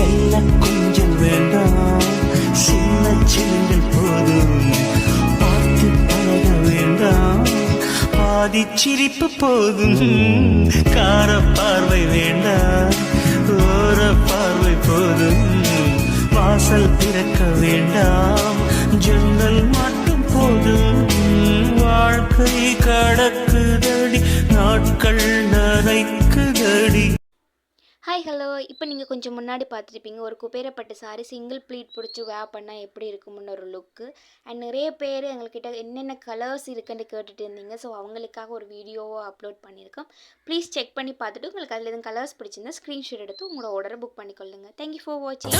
செல்ல கொஞ்சம் வேண்டாம், சின்ன சின்னங்கள் போதும். பார்த்து பழக வேண்டாம், பாதி சிரிப்பு போதும். கார பார்வை வேண்டாம், ஓர பார்வை போதும். வாசல் திறக்க வேண்டாம், ஜன்னல் மட்டும் போதும். வாழ்க்கை கடக்குதடி, நாட்கள் நரைக்குதடி. Hi hello. இப்போ நீங்கள் கொஞ்சம் முன்னாடி பார்த்துருப்பீங்க ஒரு குபேரப்பட்டு சாரி சிங்கிள் ப்ளீட் பிடிச்சி வேர் பண்ணால் எப்படி இருக்கும்னு ஒரு லுக்கு. அண்ட் நிறைய பேர் எங்கள்கிட்ட என்னென்ன கலர்ஸ் இருக்குன்னு கேட்டுட்டு இருந்தீங்க. ஸோ அவங்களுக்காக ஒரு வீடியோவை அப்லோட் பண்ணியிருக்கோம். ப்ளீஸ் செக் பண்ணி பார்த்துட்டு உங்களுக்கு அதில் எதுவும் கலர்ஸ் பிடிச்சிருந்தா ஸ்க்ரீன்ஷாட் எடுத்து உங்களோட ஆர்டரை புக் பண்ணிக்கொள்ளுங்க. தேங்க்யூ ஃபார் வாட்சிங்.